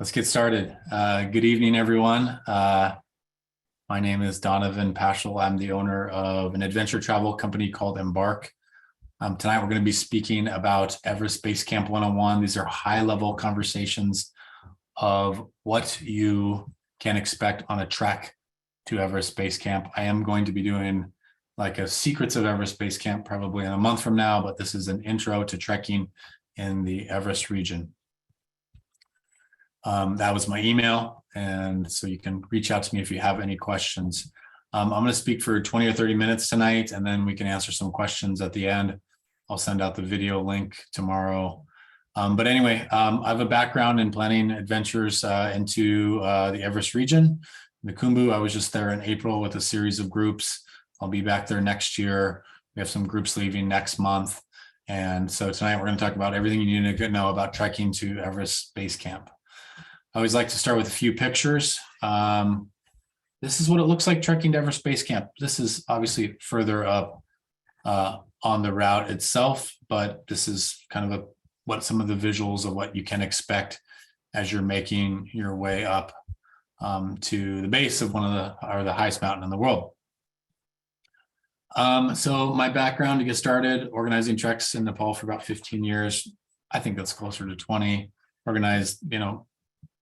Let's get started. Good evening, everyone. My name is Donovan Pacholl. I'm the owner of an adventure travel company called Embark. Tonight, we're going to be speaking about Everest Base Camp 101. These are high-level conversations of what you can expect on a trek to Everest Base Camp. I am going to be doing like a Secrets of Everest Base Camp probably in a month from now, but this is an intro to trekking in the Everest region. That was my email, and so you can reach out to me if you have any questions. I'm going to speak for 20 or 30 minutes tonight, and then we can answer some questions at the end. I'll send out the video link tomorrow. But anyway, I have a background in planning adventures into the Everest region. The Khumbu, I was just there in April with a series of groups. I'll be back there next year. We have some groups leaving next month. And so tonight we're going to talk about everything you need to know about trekking to Everest Base Camp. I always like to start with a few pictures. This is what it looks like trekking to Everest Base Camp. This is obviously further up on the route itself, but this is kind of what some of the visuals of what you can expect as you're making your way up to the base of the highest mountain in the world. So my background to get started, organizing treks in Nepal for about 15 years. I think that's closer to 20. Organized,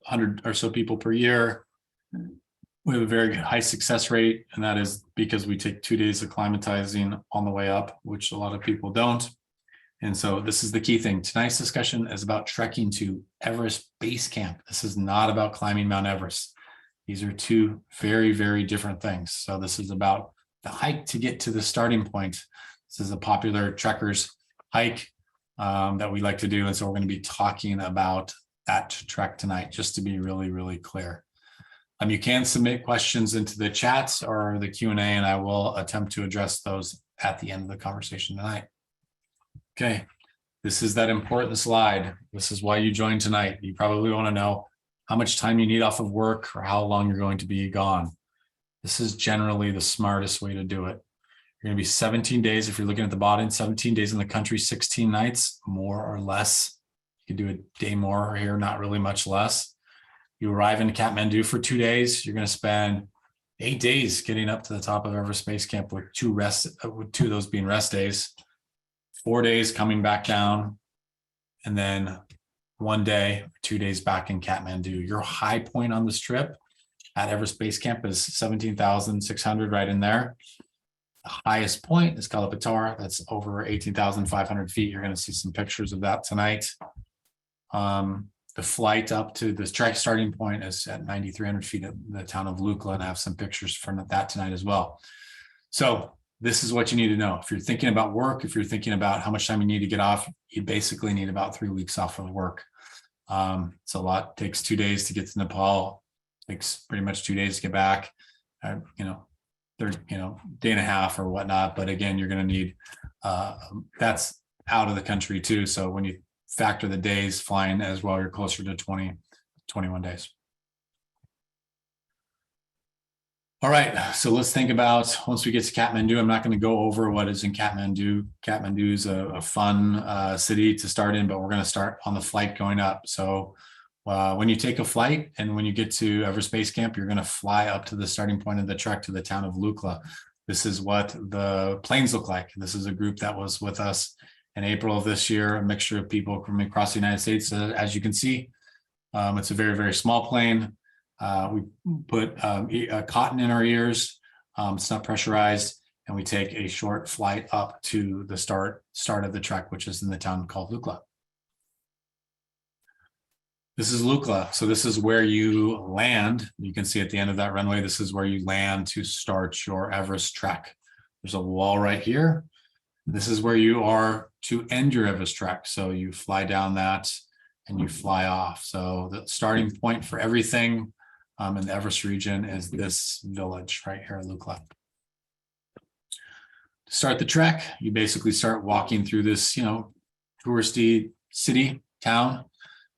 100 or so people per year. We have a very high success rate, and that is because we take 2 days of acclimatizing on the way up, which a lot of people don't. And so this is the key thing. Tonight's discussion is about trekking to Everest Base Camp. This is not about climbing Mount Everest. These are two very, very different things. So this is about the hike to get to the starting point. This is a popular trekkers hike that we like to do. And so we're going to be talking about that trek tonight, just to be really, really clear. You can submit questions into the chats or the Q&A, and I will attempt to address those at the end of the conversation tonight. Okay, this is that important slide. This is why you joined tonight. You probably want to know how much time you need off of work or how long you're going to be gone. This is generally the smartest way to do it. You're going to be 17 days, if you're looking at the bottom, 17 days in the country, 16 nights, more or less. You can do a day more here, not really much less. You arrive in Kathmandu for 2 days. You're going to spend 8 days getting up to the top of Everest Base Camp with two of those being rest days, 4 days coming back down, and then 1 day, 2 days back in Kathmandu. Your high point on this trip at Everest Base Camp is 17,600, right in there. The highest point is Kalapatar. That's over 18,500 feet. You're going to see some pictures of that tonight. The flight up to the trek starting point is at 9,300 feet in the town of Lukla, and I have some pictures from that tonight as well. So this is what you need to know. If you're thinking about work, if you're thinking about how much time you need to get off, you basically need about 3 weeks off of work. It's a lot. It takes 2 days to get to Nepal. It takes pretty much 2 days to get back. There's day and a half or whatnot. But again, you're going to need that's out of the country too. So when you factor the days flying as well, you're closer to 20, 21 days. All right, so let's think about once we get to Kathmandu. I'm not going to go over what is in Kathmandu. Kathmandu is a fun city to start in, but we're going to start on the flight going up. So when you take a flight and when you get to Everest Base Camp, you're going to fly up to the starting point of the trek to the town of Lukla. This is what the planes look like. This is a group that was with us in April of this year, a mixture of people from across the United States. As you can see, it's a very, very small plane. We put cotton in our ears. It's not pressurized, and we take a short flight up to the start of the trek, which is in the town called Lukla. This is Lukla. So this is where you land. You can see at the end of that runway, this is where you land to start your Everest trek. There's a wall right here. This is where you are to end your Everest trek. So you fly down that and you fly off. So the starting point for everything in the Everest region is this village right here, Lukla. To start the trek, you basically start walking through this, touristy city, town.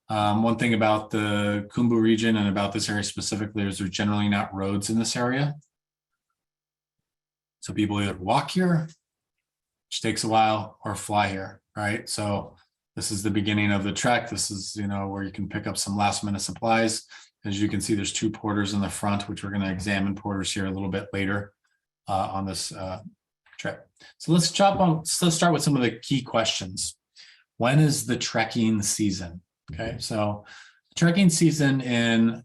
One thing about the Khumbu region and about this area specifically is there's generally not roads in this area. So people either walk here, which takes a while, or fly here, right? So This is the beginning of the trek. This is, where you can pick up some last minute supplies. As you can see, there's 2 porters in the front, which we're going to examine porters here a little bit later on this trip. So let's start with some of the key questions. When is the trekking season? Okay, so trekking season in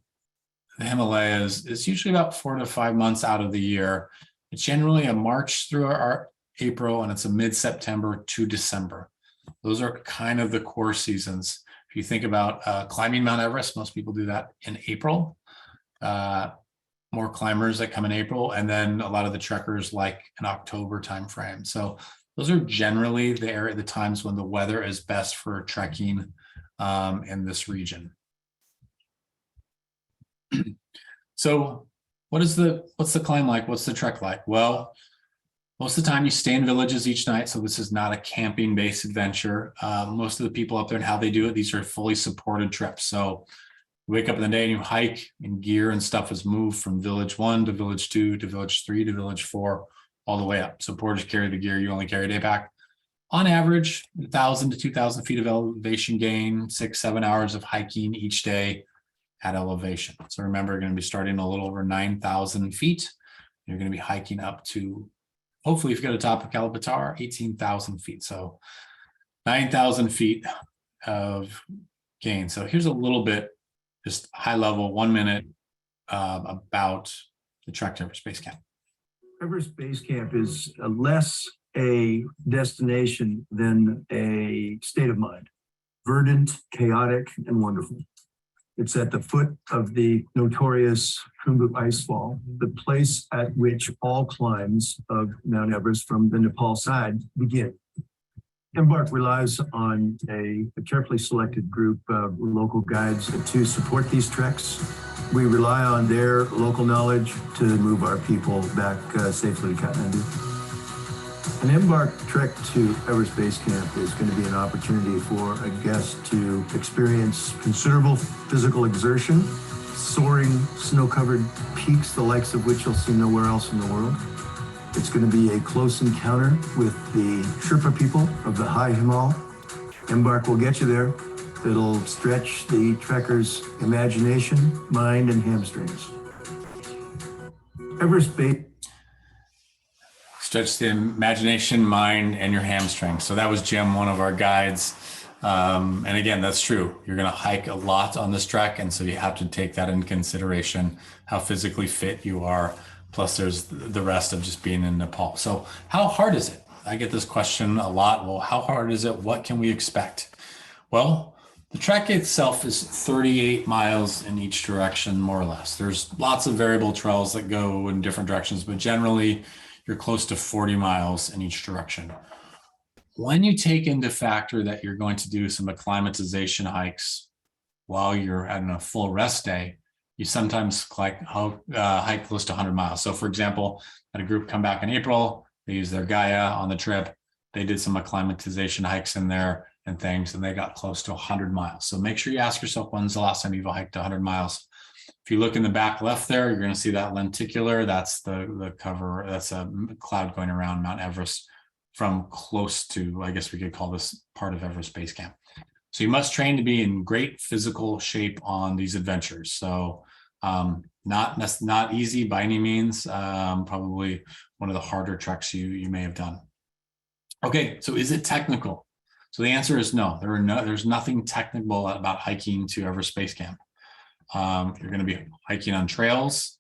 the Himalayas is usually about 4 to 5 months out of the year. It's generally a March through our April, and it's a mid-September to December. Those are kind of the core seasons. If you think about climbing Mount Everest, most people do that in April. More climbers that come in April, and then a lot of the trekkers like an October timeframe. So those are generally the times when the weather is best for trekking in this region. So what's the climb like? What's the trek like? Well, most of the time you stay in villages each night. So this is not a camping based adventure. Most of the people up there and how they do it, these are fully supported trips. So you wake up in the day and you hike, and gear and stuff is moved from village 1 to village 2 to village 3 to village 4, all the way up. So porters carry the gear, you only carry a day pack. On average, 1,000 to 2,000 feet of elevation gain, 6-7 hours of hiking each day at elevation. So remember, you're going to be starting a little over 9,000 feet. You're going to be hiking up to, hopefully if you go to the top of Kalapatar, 18,000 feet. So 9,000 feet of gain. So here's a little bit, just high level, 1 minute about the trek to Everest Base Camp. Everest Base Camp is less a destination than a state of mind. Verdant, chaotic, and wonderful. It's at the foot of the notorious Khumbu Icefall, the place at which all climbs of Mount Everest from the Nepal side begin. Embark relies on a carefully selected group of local guides to support these treks. We rely on their local knowledge to move our people back safely to Kathmandu. An Embark trek to Everest Base Camp is going to be an opportunity for a guest to experience considerable physical exertion, soaring snow-covered peaks, the likes of which you'll see nowhere else in the world. It's going to be a close encounter with the Sherpa people of the High Himal. Embark will get you there. It'll stretch the trekker's imagination, mind, and hamstrings. Everest Base. Stretch the imagination, mind, and your hamstrings. So that was Jim, one of our guides. And again, that's true. You're going to hike a lot on this trek. And so you have to take that into consideration, how physically fit you are. Plus there's the rest of just being in Nepal. So how hard is it? I get this question a lot. Well, how hard is it? What can we expect? Well, the trek itself is 38 miles in each direction, more or less. There's lots of variable trails that go in different directions, but generally you're close to 40 miles in each direction. When you take into factor that you're going to do some acclimatization hikes while you're at a full rest day, you sometimes hike close to 100 miles. So for example, had a group come back in April, they used their Gaia on the trip. They did some acclimatization hikes in there and things, and they got close to 100 miles. So make sure you ask yourself, when's the last time you've hiked 100 miles? If you look in the back left there, you're going to see that lenticular. That's the cover. That's a cloud going around Mount Everest from close to, I guess we could call this part of Everest Base Camp. So you must train to be in great physical shape on these adventures. So not easy by any means. Probably one of the harder treks you may have done. Okay, so is it technical? So the answer is no. There's nothing technical about hiking to Everest Base Camp. You're going to be hiking on trails.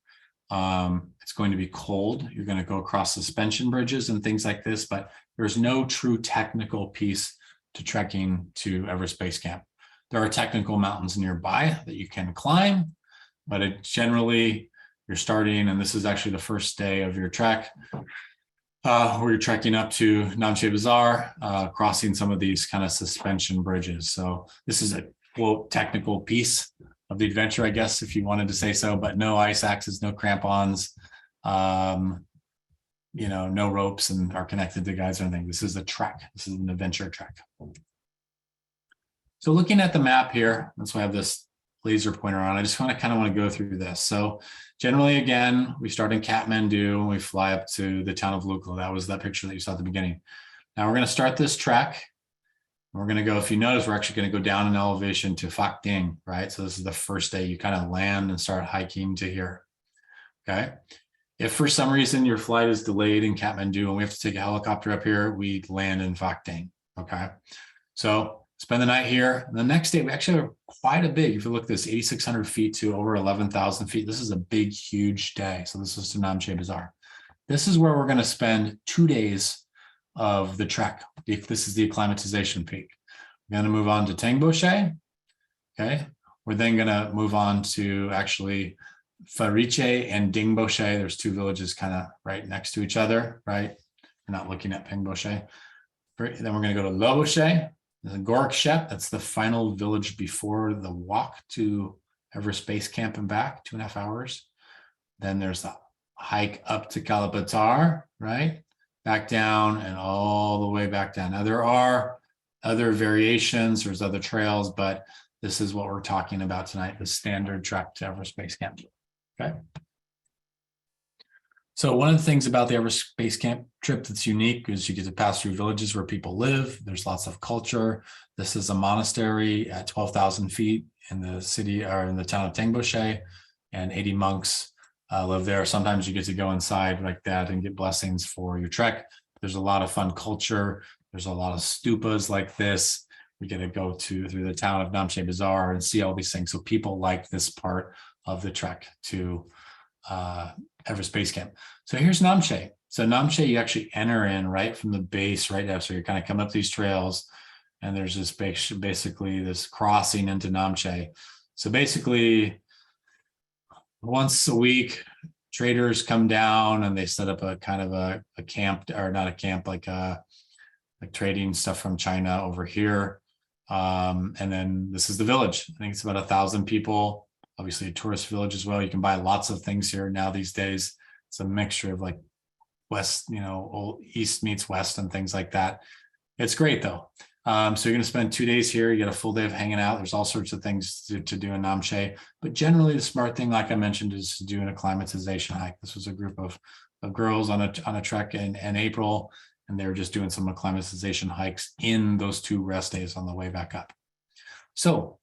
It's going to be cold. You're going to go across suspension bridges and things like this, but there's no true technical piece to trekking to Everest Base Camp. There are technical mountains nearby that you can climb, but generally you're starting, and this is actually the first day of your trek, where you're trekking up to Namche Bazaar, crossing some of these kind of suspension bridges. So this is a quote technical piece of the adventure, I guess, if you wanted to say so, but no ice axes, no crampons, no ropes and are connected to guides or anything. This is a trek. This is an adventure trek. So looking at the map here, that's why I have this laser pointer on. I just want to go through this. So generally, again, we start in Kathmandu and we fly up to the town of Lukla. That was that picture that you saw at the beginning. Now we're going to start this trek. We're going to go, if you notice, we're actually going to go down in elevation to Phak Ding, right? So this is the first day you kind of land and start hiking to here. Okay. If for some reason your flight is delayed in Kathmandu and we have to take a helicopter up here, we land in Phak Ding. Okay. So spend the night here. And the next day, we actually have quite a big, if you look at this, 8,600 feet to over 11,000 feet. This is a big, huge day. So this is to Namche Bazaar. This is where we're going to spend 2 days of the trek. This is the acclimatization peak. We're going to move on to Tengboche. Okay. We're then going to move on to actually Fariche and Dingboche. There's two villages kind of right next to each other, right? We're not looking at Pengboche. Then we're going to go to Loboche. The Gorkshep, that's the final village before the walk to Everest Base Camp and back, 2.5 hours. Then there's the hike up to Kalapatar, right? Back down and all the way back down. Now there are other variations, there's other trails, but this is what we're talking about tonight, the standard trek to Everest Base Camp. Okay. So one of the things about the Everest Base Camp trip that's unique is you get to pass through villages where people live. There's lots of culture. This is a monastery at 12,000 feet in the city or in the town of Tengboche, and 80 monks live there. Sometimes you get to go inside like that and get blessings for your trek. There's a lot of fun culture. There's a lot of stupas like this. We get to go through the town of Namche Bazaar and see all these things. So people like this part of the trek to Everest Base Camp. So here's Namche. So Namche, you actually enter in right from the base right now. So you're kind of coming up these trails and there's this basically this crossing into Namche. So basically once a week, traders come down and they set up a kind of a camp, or not a camp, like trading stuff from China over here. And then this is the village. I think it's about 1,000 people. Obviously a tourist village as well. You can buy lots of things here now these days. It's a mixture of like West, old East meets West and things like that. It's great though. So you're going to spend 2 days here. You get a full day of hanging out. There's all sorts of things to do in Namche, but generally the smart thing, like I mentioned, is to do an acclimatization hike. This was a group of girls on a trek in April, and they were just doing some acclimatization hikes in those 2 rest days on the way back up. So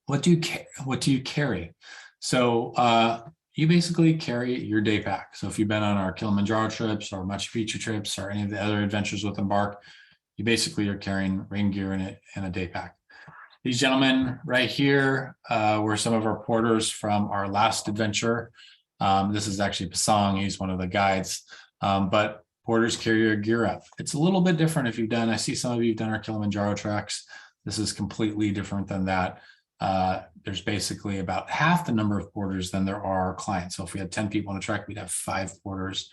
what do you carry? So you basically carry your day pack. So if you've been on our Kilimanjaro trips or Machu Picchu trips or any of the other adventures with Embark, you basically are carrying rain gear in it and a day pack. These gentlemen right here were some of our porters from our last adventure. This is actually Pasang. He's one of the guides, but porters carry your gear up. It's a little bit different if you've done, I see some of you have done our Kilimanjaro treks. This is completely different than that. There's basically about half the number of porters than there are clients. So if we had 10 people on a trek, we'd have 5 porters.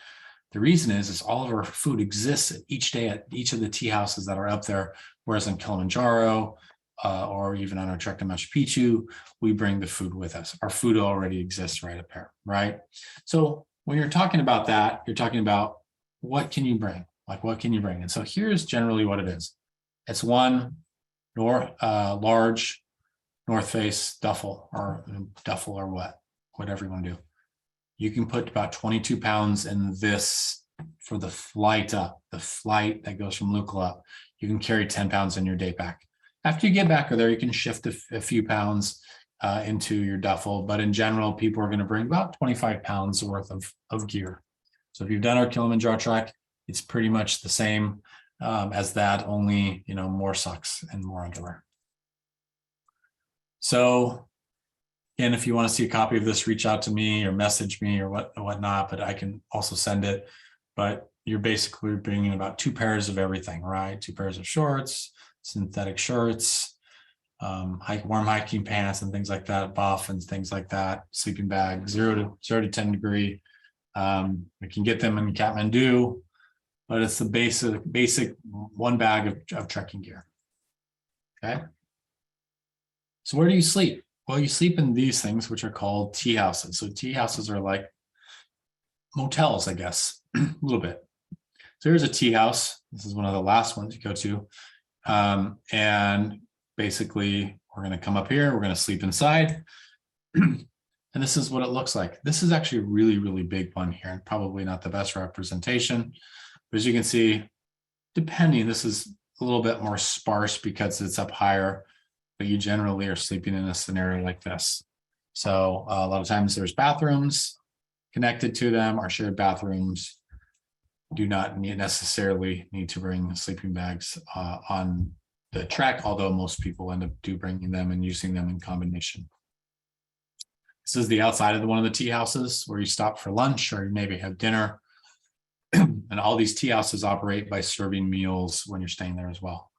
The reason is all of our food exists each day at each of the tea houses that are up there. Whereas in Kilimanjaro, or even on our trek to Machu Picchu, we bring the food with us. Our food already exists right up here, right? So when you're talking about that, you're talking about what can you bring? Like what can you bring? And so here's generally what it is. It's one large North Face duffel or whatever you want to do. You can put about 22 pounds in this for the flight up, the flight that goes from Lukla up. You can carry 10 pounds in your day pack. After you get back there, you can shift a few pounds into your duffel, but in general, people are going to bring about 25 pounds worth of gear. So if you've done our Kilimanjaro trek, it's pretty much the same as that, only, more socks and more underwear. So again, if you want to see a copy of this, reach out to me or message me or whatnot, but I can also send it. But you're basically bringing about 2 pairs of everything, right? 2 pairs of shorts, synthetic shirts, warm hiking pants and things like that, buff and things like that, sleeping bag, 0 to 10 degree. We can get them in Kathmandu, but it's the basic 1 bag of trekking gear. Okay. So where do you sleep? Well, you sleep in these things, which are called tea houses. So tea houses are like motels, I guess, a little bit. So here's a tea house. This is one of the last ones you go to. And basically, we're going to come up here. We're going to sleep inside. And this is what it looks like. This is actually a really, really big one here, and probably not the best representation. But as you can see, depending, this is a little bit more sparse because it's up higher, but you generally are sleeping in a scenario like this. So a lot of times there's bathrooms connected to them, or shared bathrooms. Do not necessarily need to bring sleeping bags on the trek, although most people end up bringing them and using them in combination. This is the outside of one of the tea houses where you stop for lunch or you maybe have dinner. And all these tea houses operate by serving meals when you're staying there as well.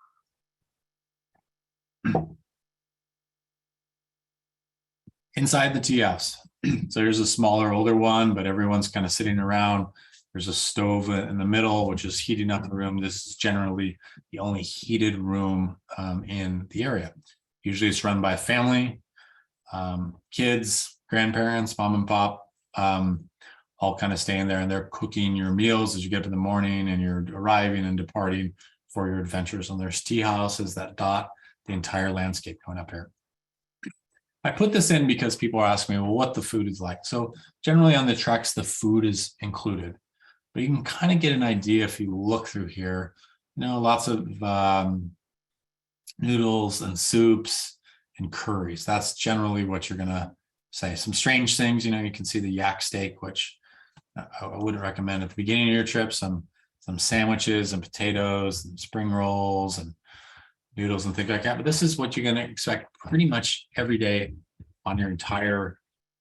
Inside the tea house. So here's a smaller, older one, but everyone's kind of sitting around. There's a stove in the middle, which is heating up the room. This is generally the only heated room in the area. Usually it's run by a family, kids, grandparents, mom and pop, all kind of staying there, and they're cooking your meals as you get up in the morning and you're arriving and departing for your adventures. And there's tea houses that dot the entire landscape going up here. I put this in because people are asking me, well, what the food is like. So generally on the treks, the food is included, but you can kind of get an idea if you look through here, lots of noodles and soups and curries. That's generally what you're going to say. Some strange things, you can see the yak steak, which I wouldn't recommend at the beginning of your trip. Some sandwiches and potatoes and spring rolls and noodles and things like that. But this is what you're going to expect pretty much every day on your entire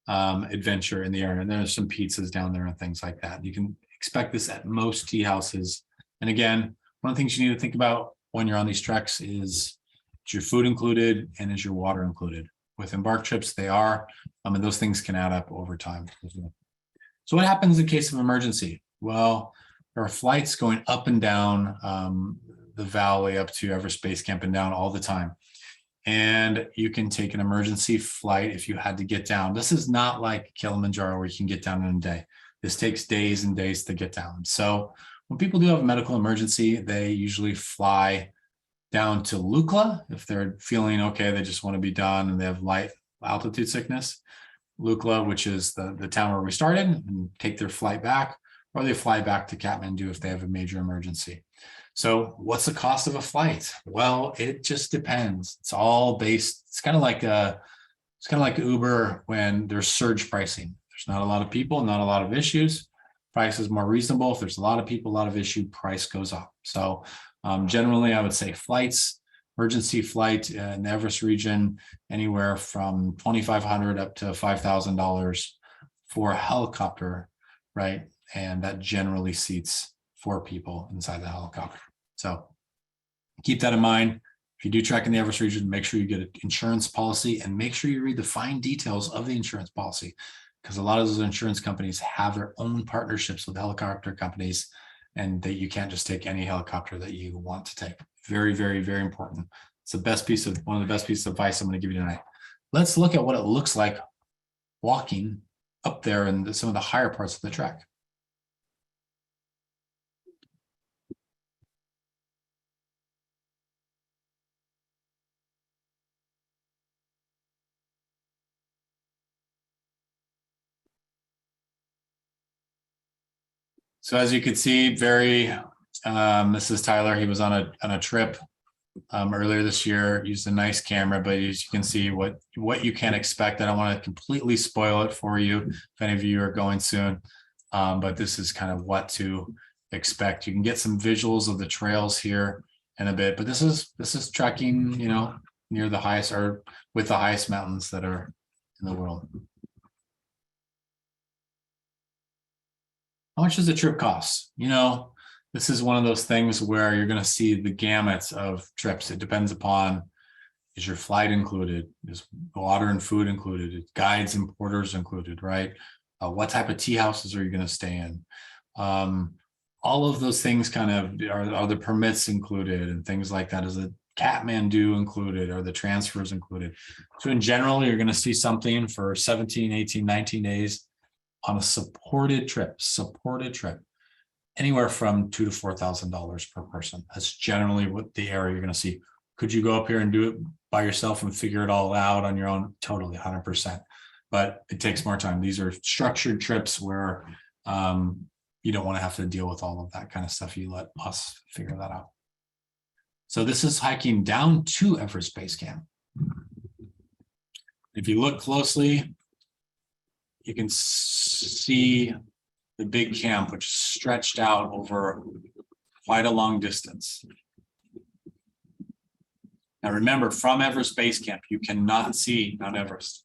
adventure in the area. And there's some pizzas down there and things like that. You can expect this at most tea houses. And again, one of the things you need to think about when you're on these treks is your food included and is your water included. With Embark trips, they are, and those things can add up over time. So what happens in case of emergency? Well, there are flights going up and down the valley up to Everest Base Camp and down all the time. And you can take an emergency flight if you had to get down. This is not like Kilimanjaro where you can get down in a day. This takes days and days to get down. So when people do have a medical emergency, they usually fly down to Lukla if they're feeling okay, they just want to be done and they have light altitude sickness. Lukla, which is the town where we started, and take their flight back, or they fly back to Kathmandu if they have a major emergency. So what's the cost of a flight? Well, it just depends. It's all based, it's kind of like Uber when there's surge pricing. There's not a lot of people, not a lot of issues. Price is more reasonable. If there's a lot of people, a lot of issue, price goes up. So generally, I would say flights, emergency flight in the Everest region, anywhere from $2,500 up to $5,000 for a helicopter, right? And that generally seats 4 people inside the helicopter. So keep that in mind. If you do trek in the Everest region, make sure you get an insurance policy and make sure you read the fine details of the insurance policy, because a lot of those insurance companies have their own partnerships with helicopter companies, and that you can't just take any helicopter that you want to take. Very, very, very important. It's one of the best pieces of advice I'm going to give you tonight. Let's look at what it looks like walking up there in some of the higher parts of the trek. So as you can see, this is Tyler. He was on a trip earlier this year, used a nice camera, but as you can see what you can expect. I don't want to completely spoil it for you if any of you are going soon, but this is kind of what to expect. You can get some visuals of the trails here in a bit, but this is trekking, near the highest or with the highest mountains that are in the world. How much does the trip cost? This is one of those things where you're going to see the gamut of trips. It depends upon, is your flight included? Is water and food included? Is guides and porters included, right? What type of tea houses are you going to stay in? All of those things kind of are the permits included and things like that. Is the Kathmandu included? Are the transfers included? So in general, you're going to see something for 17, 18, 19 days on a supported trip, anywhere from $2,000 to $4,000 per person. That's generally what the area you're going to see. Could you go up here and do it by yourself and figure it all out on your own? Totally, 100%. But it takes more time. These are structured trips where you don't want to have to deal with all of that kind of stuff. You let us figure that out. So this is hiking down to Everest Base Camp. If you look closely, you can see the big camp, which is stretched out over quite a long distance. Now remember, from Everest Base Camp, you cannot see Mount Everest.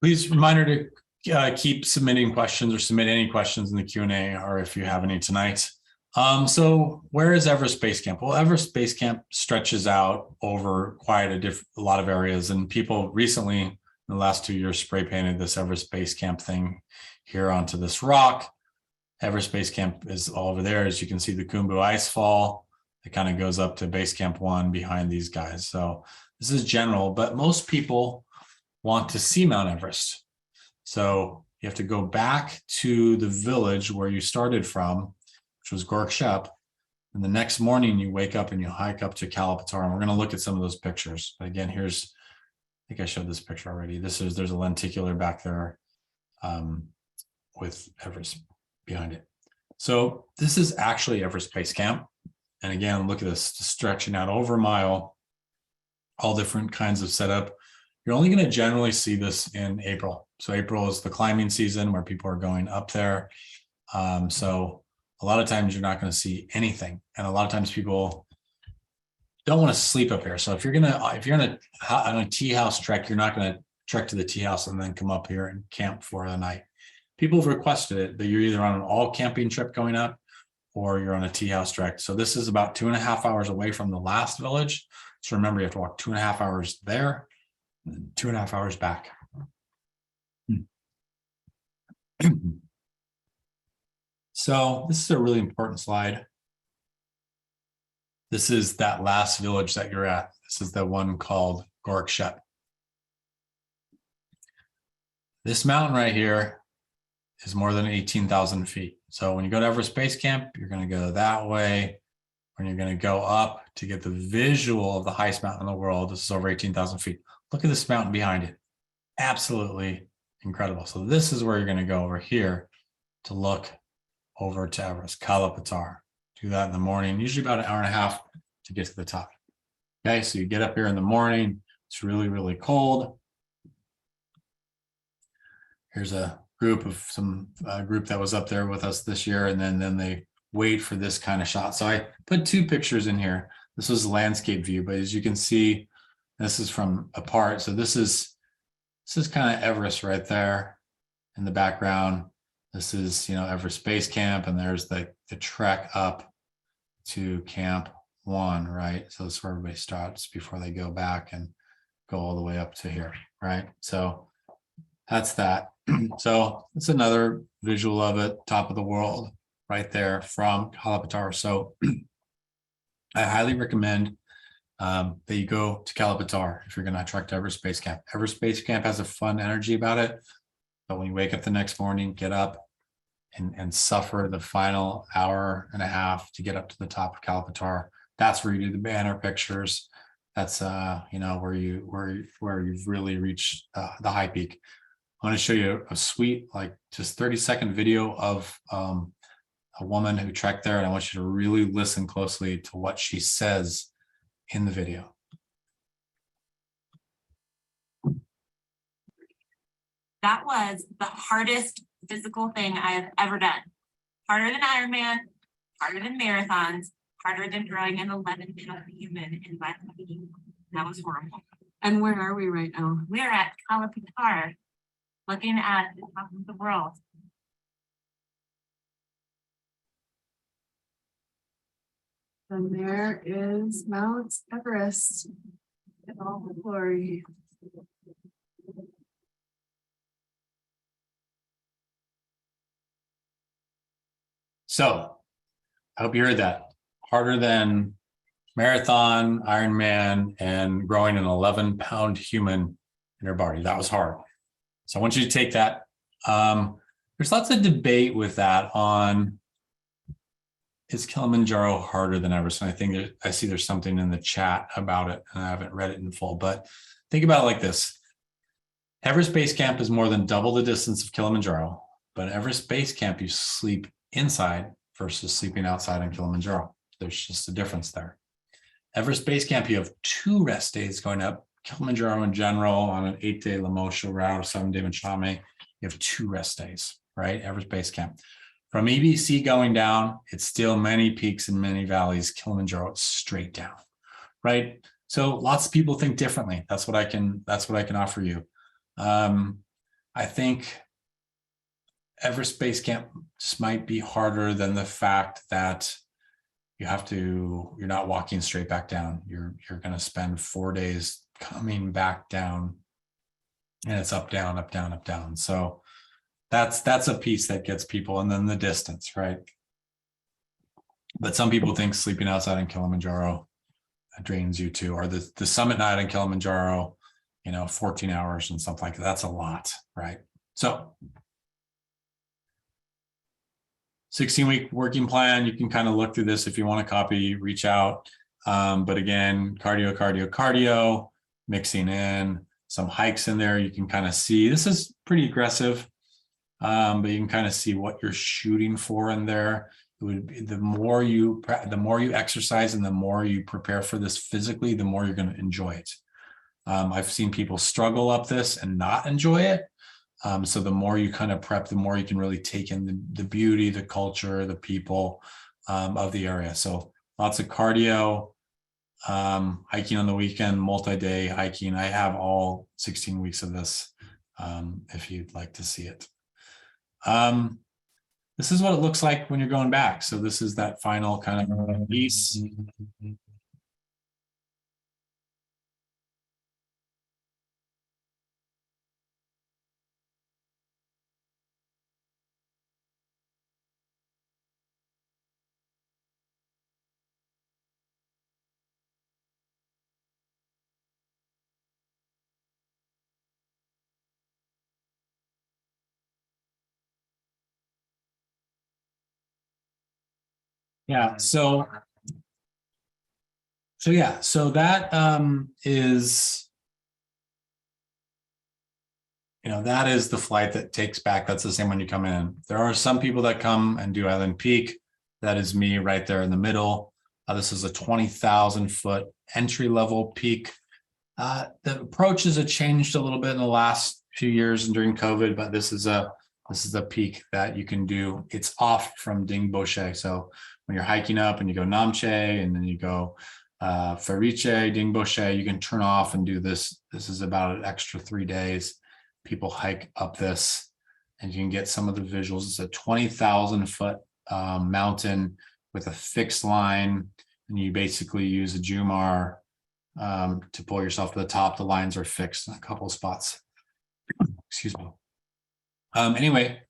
Please reminder to keep submitting questions or submit any questions in the Q&A, or if you have any tonight. So where is Everest Base Camp? Well, Everest Base Camp stretches out over quite a lot of areas, and people recently in the last 2 years spray painted this Everest Base Camp thing here onto this rock. Everest Base Camp is all over there. As you can see, the Khumbu ice fall, it kind of goes up to Base Camp 1 behind these guys. So this is general, but most people want to see Mount Everest. So you have to go back to the village where you started from, which was Gorkshep. And the next morning you wake up and you hike up to Kalapatar. And we're going to look at some of those pictures. But again, I think I showed this picture already. There's a lenticular back there with Everest behind it. So this is actually Everest Base Camp. And again, look at this, stretching out over a mile, all different kinds of setup. You're only going to generally see this in April. So April is the climbing season where people are going up there. So a lot of times you're not going to see anything. And a lot of times people don't want to sleep up here. So if you're on a tea house trek, you're not going to trek to the tea house and then come up here and camp for the night. People have requested it, that you're either on an all camping trip going up or you're on a tea house trek. So this is about 2.5 hours away from the last village. So remember, you have to walk 2.5 hours there, 2.5 hours back. So this is a really important slide. This is that last village that you're at. This is the one called Gorkshep. This mountain right here is more than 18,000 feet. So when you go to Everest Base Camp, you're going to go that way. When you're going to go up to get the visual of the highest mountain in the world, this is over 18,000 feet. Look at this mountain behind it. Absolutely incredible. So this is where you're going to go over here to look over to Everest, Kalapatar. Do that in the morning, usually about an hour and a half to get to the top. Okay, so you get up here in the morning. It's really, really cold. Here's a group of group that was up there with us this year, and then they wait for this kind of shot. So I put 2 pictures in here. This was a landscape view, but as you can see, this is from apart. So this is kind of Everest right there in the background. This is, Everest Base Camp, and there's the trek up to Camp 1, right? So this is where everybody starts before they go back and go all the way up to here, right? So that's that. So it's another visual of it, top of the world, right there from Kalapatar. So I highly recommend that you go to Kalapatar if you're going to trek to Everest Base Camp. Everest Base Camp has a fun energy about it, but when you wake up the next morning, get up and suffer the final hour and a half to get up to the top of Kalapatar. That's where you do the banner pictures. That's where you've really reached the high peak. I want to show you a sweet, just 30-second video of a woman who trekked there, and I want you to really listen closely to what she says in the video. That was the hardest physical thing I have ever done. Harder than Ironman, harder than marathons, harder than growing an 11-pound human in my life. That was horrible. And where are we right now? We're at Kalapatar, looking at the top of the world. And there is Mount Everest in all the glory. So I hope you heard that. Harder than marathon, Ironman, and growing an 11-pound human in your body. That was hard. So I want you to take that. There's lots of debate with that on, is Kilimanjaro harder than Everest? And I think I see there's something in the chat about it, and I haven't read it in full, but think about it like this. Everest Base Camp is more than double the distance of Kilimanjaro, but Everest Base Camp, you sleep inside versus sleeping outside on Kilimanjaro. There's just a difference there. Everest Base Camp, you have 2 rest days going up. Kilimanjaro in general, on an 8-day Lemosha route, 7-day Machame, you have 2 rest days, right? Everest Base Camp. From EBC going down, it's still many peaks and many valleys. Kilimanjaro, it's straight down, right? So lots of people think differently. That's what I can offer you. I think Everest Base Camp just might be harder than the fact that you're not walking straight back down. You're going to spend 4 days coming back down, and it's up, down, up, down, up, down. So that's a piece that gets people, and then the distance, right? But some people think sleeping outside in Kilimanjaro drains you too, or the summit night in Kilimanjaro, 14 hours and something like that. That's a lot, right? So 16-week working plan. You can kind of look through this. If you want a copy, reach out. But again, cardio, mixing in some hikes in there. You can kind of see, this is pretty aggressive, but you can kind of see what you're shooting for in there. It would be the more you exercise and the more you prepare for this physically, the more you're going to enjoy it. I've seen people struggle up this and not enjoy it. So the more you kind of prep, the more you can really take in the beauty, the culture, the people of the area. So lots of cardio, hiking on the weekend, multi-day hiking. I have all 16 weeks of this if you'd like to see it. This is what it looks like when you're going back. So this is that final kind of piece. Yeah, so that is, that is the flight that takes back. That's the same when you come in. There are some people that come and do Island Peak. That is me right there in the middle. This is a 20,000 foot entry level peak. The approaches have changed a little bit in the last few years and during COVID, but this is a peak that you can do. It's off from Ding Boshe. So when you're hiking up and you go Namche and then you go Feriche, Ding Boshe, you can turn off and do this. This is about an extra 3 days. People hike up this and you can get some of the visuals. It's a 20,000 foot mountain with a fixed line, and you basically use a Jumar to pull yourself to the top. The lines are fixed in a couple of spots. Excuse me. Anyway,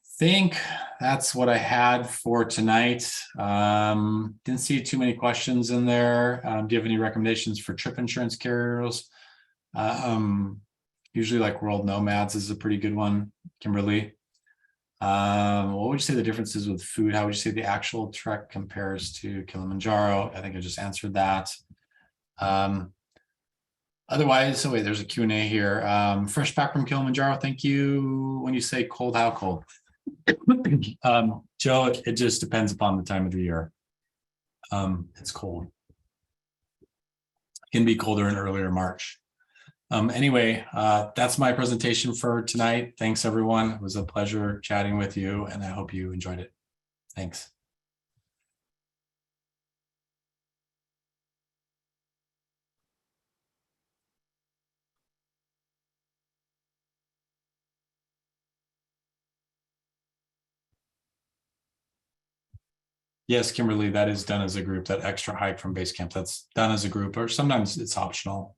I think that's what I had for tonight. Didn't see too many questions in there. Do you have any recommendations for trip insurance carriers? Usually like World Nomads is a pretty good one. Kimberly, what would you say the difference is with food? How would you say the actual trek compares to Kilimanjaro? I think I just answered that. Otherwise, so wait, there's a Q&A here. Fresh back from Kilimanjaro, thank you. When you say cold, how cold? Joe, it just depends upon the time of the year. It's cold. It can be colder in earlier March. Anyway, that's my presentation for tonight. Thanks, everyone. It was a pleasure chatting with you, and I hope you enjoyed it. Thanks. Yes, Kimberly, that is done as a group. That extra hike from base camp, that's done as a group, or sometimes it's optional.